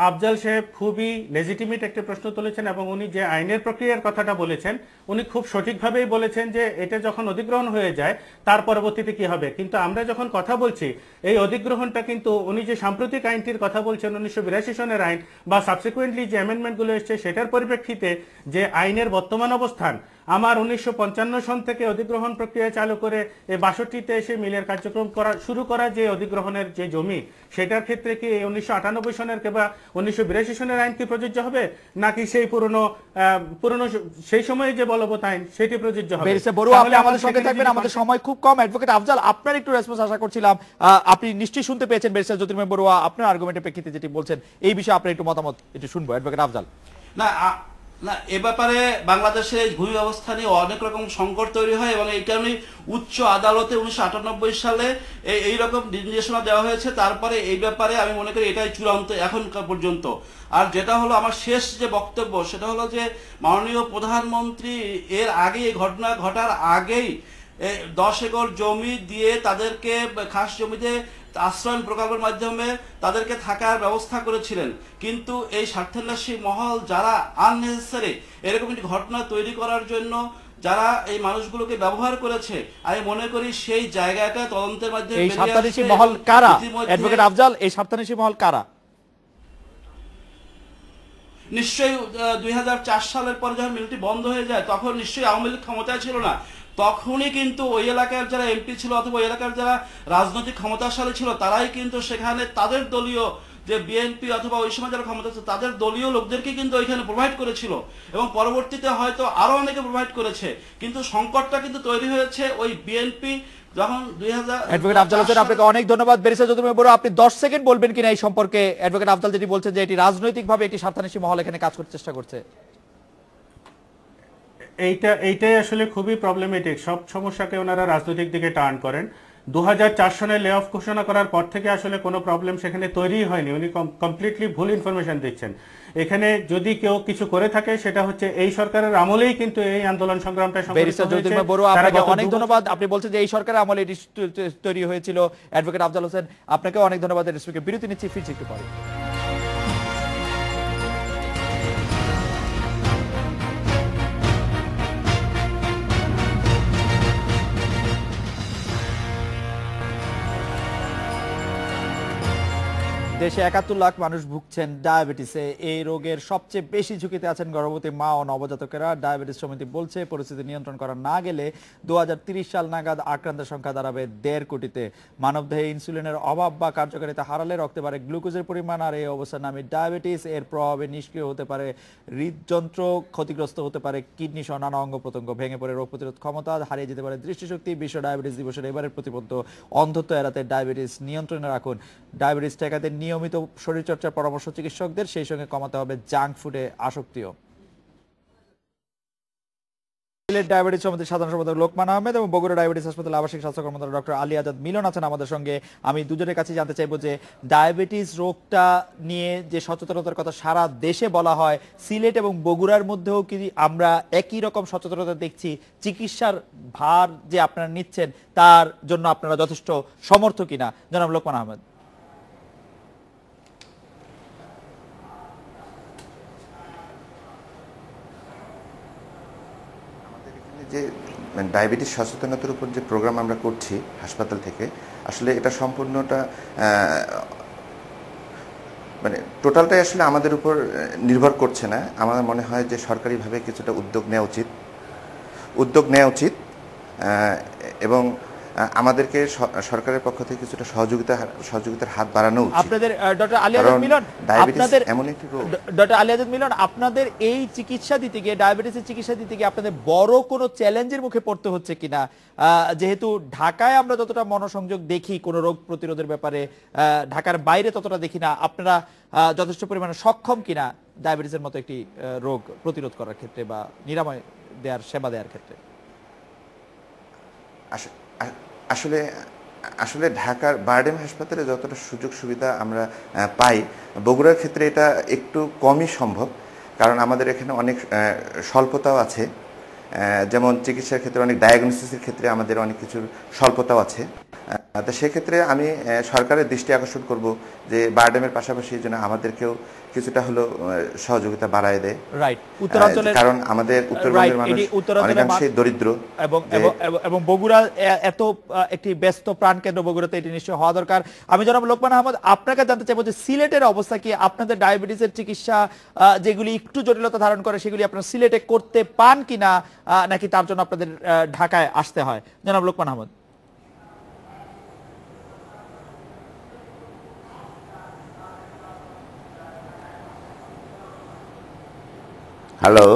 Speaker 6: আফজাল সাহেব খুবই লেজিটিমেট একটা প্রশ্ন তুলেছেন এবং উনি যে আইনের প্রক্রিয়ার কথাটা বলেছেন উনি খুব সঠিকভাবেই বলেছেন যে এটা যখন অধিগ্রহণ হয়ে যায় তার পরবর্তীতে কি হবে। কিন্তু আমরা যখন কথা বলছি এই অধিগ্রহণটা কিন্তু উনি যে সাম্প্রতিক আইনটির কথা বলছেন 1982 সনের আইন বা সাবসিকুয়েন্টলি যে অ্যামেন্ডমেন্টগুলো এসছে সেটার পরিপ্রেক্ষিতে যে আইনের বর্তমান অবস্থান আমার 1955 সন থেকে অধিগ্রহণ প্রক্রিয়া চালু করে এই 62তে এসে মিলের কার্যক্রম শুরু করা যে অধিগ্রহণের যে জমি, সেটার ক্ষেত্রে কি 1998 সনের কিংবা 1982 সনের আইন কি প্রযোজ্য হবে, নাকি সেই পুরনো সেই সময়ে যে বলবৎ আইন সেটি প্রযোজ্য হবে?
Speaker 1: ব্যারিস্টার বড়ুয়া, আপনি আমাদের সঙ্গে থাকবেন, আমাদের সময় খুব কম। অ্যাডভোকেট আফজাল, আপনার একটু রেসপন্স আশা করছিলাম। আপনি নিশ্চয়ই শুনতে পেয়েছেন ব্যারিস্টার জ্যোতির্ময় বড়ুয়া আপনার আর্গুমেন্টের প্রেক্ষিতে যেটি বলছেন, এই বিষয়ে আপনার একটু মতামত একটু শুনবো। অ্যাডভোকেট আফজাল।
Speaker 5: না, এ ব্যাপারে বাংলাদেশে ভূমি ব্যবস্থা নিয়ে অনেক রকম সংকট তৈরি হয় এবং এই কারণে উচ্চ আদালতে 1998 সালে এইরকম নির্দেশনা দেওয়া হয়েছে। তারপরে এই ব্যাপারে আমি মনে করি এটাই চূড়ান্ত এখনকার পর্যন্ত। আর যেটা হলো আমার শেষ যে বক্তব্য, সেটা হলো যে মাননীয় প্রধানমন্ত্রী এর আগে এই ঘটনা ঘটার আগেই 10 একর জমি দিয়ে তাদেরকে খাস জমিতে আশ্রয়ণ প্রকল্পের মাধ্যমে তাদেরকে থাকার ব্যবস্থা করেছিলেন। কিন্তু এই স্বার্থান্বেষী মহল যারা আননেসেসারি এরকম একটি ঘটনা তৈরি করার জন্য যারা এই মানুষগুলোকে ব্যবহার করেছে, আমি মনে করি সেই জায়গাটা তদন্তের মাধ্যমে
Speaker 1: এই স্বার্থান্বেষী মহল কারা? অ্যাডভোকেট আফজাল, এই স্বার্থান্বেষী মহল কারা?
Speaker 5: নিশ্চয়ই 2004 সালের পরে যখন মিলটি বন্ধ হয়ে যায় তখন নিশ্চয়ই আওয়ামী লীগ ক্ষমতায় ছিল না। তখনই কিন্তু ওই এলাকার যারা এমপি ছিল অথবা ওই এলাকার যারা রাজনৈতিক ক্ষমতাশালী ছিল তারাই কিন্তু সেখানে তাদের দলীয় যে বিএনপি অথবা ওই সময় যারা ক্ষমতা ছিল তাদের দলীয় লোকদেরকে কিন্তু ওইখানে প্রোভাইড করেছিল এবং পরবর্তীতে হয়তো আরো অনেকে প্রোভাইড করেছে। কিন্তু সংকটটা কিন্তু তৈরি হয়েছে ওই বিএনপি যখন 2000।
Speaker 1: অ্যাডভোকেট আফজাল হোসেন, আপনাকে অনেক ধন্যবাদ। ব্যারিস্টার জ্যোতির্ময় বড়ুয়া, আপনি 10 সেকেন্ড বলবেন কিনা এই সম্পর্কে? অ্যাডভোকেট আফজাল যেটি বলছেন যে এটি রাজনৈতিকভাবে একটি স্বার্থান্বেষী মহল এখানে কাজ করতে চেষ্টা করছে।
Speaker 6: এইটাই আসলে খুবই প্রবলেমেটিক। সব সমস্যাকে ওনারা রাজনৈতিক দিকে টার্ন করেন। 2004 সনে লে অফ ঘোষণা করার পর থেকে আসলে কোনো প্রবলেম সেখানে তৈরি হয়নি। উনি কমপ্লিটলি ভুল ইনফরমেশন দিচ্ছেন। এখানে যদি কেউ কিছু করে থাকে সেটা হচ্ছে এই সরকারের আমলেই কিন্তু এই আন্দোলন সংগ্রামটা সংগঠিত হয়েছে।
Speaker 1: ব্যারিস্টার জ্যোতির্ময় বড়ুয়া, আপনাকে অনেক ধন্যবাদ। আপনি বলছেন যে এই সরকারের আমলে এটি তৈরি হয়েছিল। অ্যাডভোকেট আফজাল হোসেন, আপনাকে অনেক ধন্যবাদ। বিরতি নিচ্ছি, ফিরছি একটু পরে। দেশে 71 লাখ মানুষ ভুগছেন ডায়াবেটিসে। এই রোগের সবচেয়ে বেশি ঝুঁকিতে আছেন গর্ভবতী মা ও নবজাতকেরা। ডায়াবেটিস সমিতি বলছে পরিস্থিতি নিয়ন্ত্রণ করা না গেলে 2030 সাল নাগাদ আক্রান্তের সংখ্যা দাঁড়াবে 1.5 কোটিতে। মানবদেহে ইনসুলিনের অভাব বা কার্যকারিতা হারালে রক্তে বাড়ে গ্লুকোজের পরিমাণ, আর এই অবস্থার নামে ডায়াবেটিস। এর প্রভাবে নিষ্ক্রিয় হতে পারে হৃদযন্ত্র, ক্ষতিগ্রস্ত হতে পারে কিডনি সহ নানা অঙ্গ প্রত্যঙ্গ, ভেঙে পড়ে রোগ প্রতিরোধ ক্ষমতা, হারিয়ে যেতে পারে দৃষ্টিশক্তি। বিশ্ব ডায়াবেটিস দিবসের এবারের প্রতিবদ্ধ অন্ধত্ব এড়াতে ডায়াবেটিস নিয়ন্ত্রণে রাখুন। ডায়াবেটিস ঠেকাতে নিয়মিত শরীরচর্চার পরামর্শ চিকিৎসকদের, সেই সঙ্গে কমাতে হবে জাঙ্ক ফুডে আসক্তিও। ডায়াবেটিস সমিতির সাধারণ সম্পাদক লোকমান আহমেদ এবং বগুড়া ডায়াবেটিস হাসপাতাল আবাসিক স্বাস্থ্য কর্মকর্তা ডক্টর আলী আজাদ মিলন আছেন আমাদের সঙ্গে। আমি দুজনের কাছে জানতে চাইবো যে ডায়াবেটিস রোগটা নিয়ে যে সচেতনতার কথা সারা দেশে বলা হয়, সিলেট এবং বগুড়ার মধ্যেও কি আমরা একই রকম সচেতনতা দেখছি? চিকিৎসার ভার যে আপনারা নিচ্ছেন তার জন্য আপনারা যথেষ্ট সমর্থ কিনা? জনাব লোকমান আহমেদ।
Speaker 7: যে ডায়াবেটিস সচেতনতার উপর যে প্রোগ্রাম আমরা করছি হাসপাতাল থেকে, আসলে এটা সম্পূর্ণটা মানে টোটালটাই আসলে আমাদের উপর নির্ভর করছে না। আমার মনে হয় যে সরকারিভাবে কিছুটা উদ্যোগ নেওয়া উচিত এবং আমাদেরকে সরকারের পক্ষ থেকে কিছুটা সহযোগিতার হাত বাড়ানো উচিত।
Speaker 1: আপনাদের ডক্টর আলী আজাদ মিলন, আপনাদের এমন একটি রোগ, ডক্টর আলী আজাদ মিলন, আপনাদের এই চিকিৎসা দিতে গিয়ে, ডায়াবেটিসের চিকিৎসা দিতে গিয়ে আপনাদের বড় কোনো চ্যালেঞ্জের মুখে পড়তে হচ্ছে কিনা? যেহেতু ঢাকায় আমরা যতটা মনোসংযোগ দেখি কোনো রোগ প্রতিরোধের ব্যাপারে, ঢাকার বাইরে ততটা দেখি না। আপনারা যথেষ্ট পরিমাণে সক্ষম কিনা ডায়াবেটিসের মতো একটি রোগ প্রতিরোধ করার ক্ষেত্রে বা নিরাময় দেওয়ার, সেবা দেওয়ার ক্ষেত্রে?
Speaker 7: আসলে ঢাকার বারডেম হাসপাতালে যতটা সুযোগ সুবিধা আমরা পাই, বগুড়ার ক্ষেত্রে এটা একটু কমই সম্ভব, কারণ আমাদের এখানে অনেক স্বল্পতাও আছে। যেমন চিকিৎসার ক্ষেত্রে, অনেক ডায়াগনোসিসের ক্ষেত্রে আমাদের অনেক কিছুর স্বল্পতাও আছে। তো সেক্ষেত্রে আমি সরকারের দৃষ্টি আকর্ষণ করব যে বারডেমের পাশাপাশি যেন আমাদেরকেও কিছুটা হলো সহযোগিতা বাড়ায় দেয়।
Speaker 1: রাইট, উত্তরাঞ্চলের
Speaker 7: কারণ আমাদের উত্তরবঙ্গের মানুষ অনেকাংশেই দরিদ্র
Speaker 1: এবং বগুড়া এত একটি ব্যস্ত প্রাণকেন্দ্র, বগুড়াতে এটি নিশ্চয় হওয়া দরকার। আমি জনাব লোকমান আহমদ আপনাকে জানতে চাইবো যে সিলেটের অবস্থা কি? আপনাদের ডায়াবেটিসের চিকিৎসা যেগুলি একটু জটিলতা ধারণ করে সেগুলি আপনারা সিলেটে করতে পান কিনা, নাকি তার জন্য আপনাদের ঢাকায় আসতে হয়? জনাব লোকমান আহমদ।
Speaker 8: হ্যালো,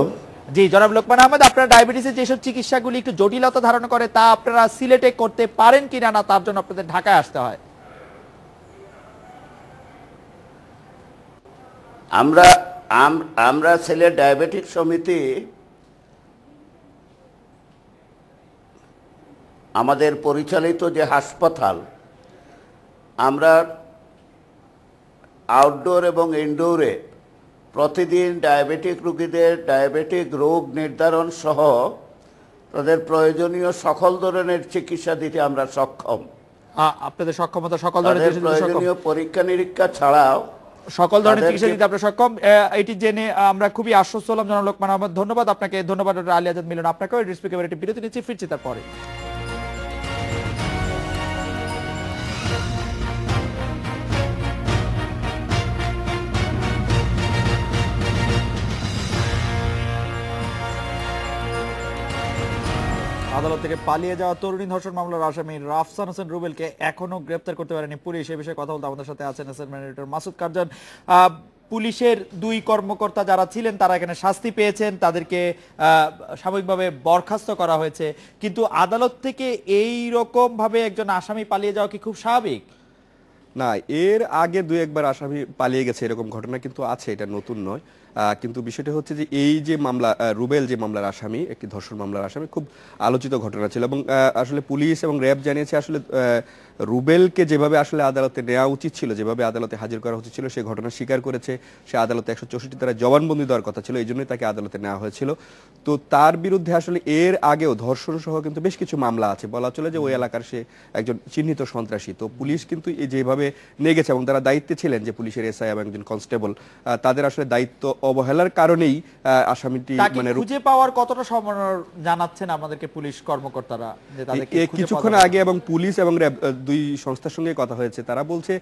Speaker 1: জি জনাব লোকমান আহমদ, আপনার ডায়াবেটিসের যেসব চিকিৎসাগুলি একটু জটিলতা ধারণ করে তা আপনারা সিলেটে করতে পারেন কিনা, না তার জন্য আপনাদের ঢাকায় আসতে হয়?
Speaker 8: আমরা সিলেট ডায়াবেটিক সমিতি আমাদের পরিচালিত যে হাসপাতাল, আমরা আউটডোর এবং ইনডোরে প্রতিদিন ডায়াবেটিক রোগীদের ডায়াবেটিক রোগ নির্ধারণ সহ তাদের প্রয়োজনীয় সকল ধরনের চিকিৎসা দিতে আমরা সক্ষম।
Speaker 1: আপনাদের সক্ষমতা সকল ধরনের
Speaker 8: প্রয়োজনীয় পরীক্ষা নিরীক্ষা ছাড়াও
Speaker 1: সকল ধরনের চিকিৎসা দিতে আপনারা সক্ষম। এটি জেনে আমরা খুবই আশ্বস্ত হলাম জনাব লোকমান আহমদ। ধন্যবাদ আপনাকে, ধন্যবাদ ডক্টর আলী আজাদ মিলন আপনাকেও। একটি বিরতি নিচ্ছি, ফিরছি তারপরে। আদালত থেকে পালিয়ে যাওয়া তরুণী ধর্ষণ মামলার আসামি রাফসান হোসেন রুবেলকে এখনো গ্রেপ্তার করতে পারেনি পুলিশ। এই বিষয়ে কথা বলতে আমাদের সাথে আছেন অ্যাসিস্ট্যান্ট ম্যানেজার মাসুদ কারজান। পুলিশের দুই কর্মকর্তা যারা ছিলেন তারা এখানে শাস্তি পেয়েছেন, তাদেরকে সাময়িকভাবে বরখাস্ত করা হয়েছে, কিন্তু আদালত থেকে এই রকম ভাবে একজন আসামি পালিয়ে যাওয়া কি খুব স্বাভাবিক?
Speaker 9: না, এর আগে দুই একবার আসামি পালিয়ে গেছে, এরকম ঘটনা কিন্তু আছে, এটা নতুন নয়। কিন্তু বিষয়টা হচ্ছে যে এই যে মামলা, রুবেল যে মামলার আসামি, একটি ধর্ষণ মামলার আসামি, খুব আলোচিত ঘটনা ছিল এবং আসলে পুলিশ এবং র্যাব জানিয়েছে আসলে রুবেলকে যেভাবে আসলে আদালতে নেওয়া উচিত ছিল, যেভাবে আদালতে হাজির করা উচিত ছিল, সে ঘটনা স্বীকার করেছে। সে আদালতে 164 ধারা জবানবন্দি দেওয়ার কথা ছিল, এই জন্যই তাকে আদালতে নেওয়া হয়েছিল। তো তার বিরুদ্ধে আসলে এর আগেও ধর্ষণ সহ কিন্তু বেশ কিছু মামলা আছে, বলা চলে যে ওই এলাকার সে একজন চিহ্নিত সন্ত্রাসী। তো পুলিশ কিন্তু যেভাবে নিয়ে গেছে এবং তারা দায়িত্বে ছিলেন, যে পুলিশের এসআই এবং একজন কনস্টেবল, তাদের আসলে দায়িত্ব অবহেলার কারণেই আসামিটি মানে
Speaker 1: খুঁজে পাওয়ার কতটা সম্ভাবনা জানাচ্ছেন আমাদেরকে পুলিশ কর্মকর্তারা?
Speaker 9: কিছুক্ষণ আগে এবং পুলিশ এবং র্যাব দুই সংস্থার সঙ্গে কথা হয়েছে, তারা বলছে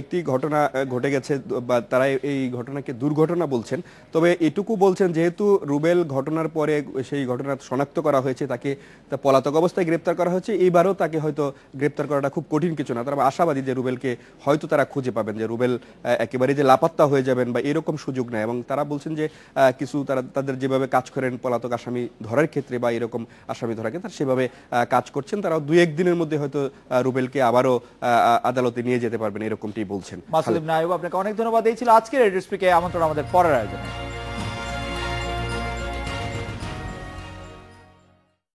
Speaker 9: একটি ঘটনা ঘটে গেছে বা তারা এই ঘটনাকে দুর্ঘটনা বলছেন। তবে এটুকু বলছেন যেহেতু রুবেল ঘটনার পরে সেই ঘটনা শনাক্ত করা হয়েছে, তাকে পলাতক অবস্থায় গ্রেপ্তার করা হয়েছে, এইবারও তাকে হয়তো গ্রেপ্তার করাটা খুব কঠিন কিছু না। তারা আশাবাদী যে রুবেলকে হয়তো তারা খুঁজে পাবেন, যে রুবেল একেবারে যে লাপাত্তা হয়ে যাবেন বা এরকম সুযোগ নেই। এবং তারা বলছেন যে কিছু তাদের যেভাবে কাজ করেন পলাতক আসামি ধরার ক্ষেত্রে বা এরকম আসামি ধরার ক্ষেত্রে সেভাবে কাজ করছেন, তারা 2-1 দিনের মধ্যে হয়তো রুবেলকে আবারও আদালতে নিয়ে যেতে পারবেন, এরকমটি বলছেন।
Speaker 1: মাসুদ ইবনে আইয়ুব, আপনাকে অনেক ধন্যবাদ। এই ছিল আজকের রেডিও স্পিকে আমন্ত্রণ আমাদের পরের আয়োজনে।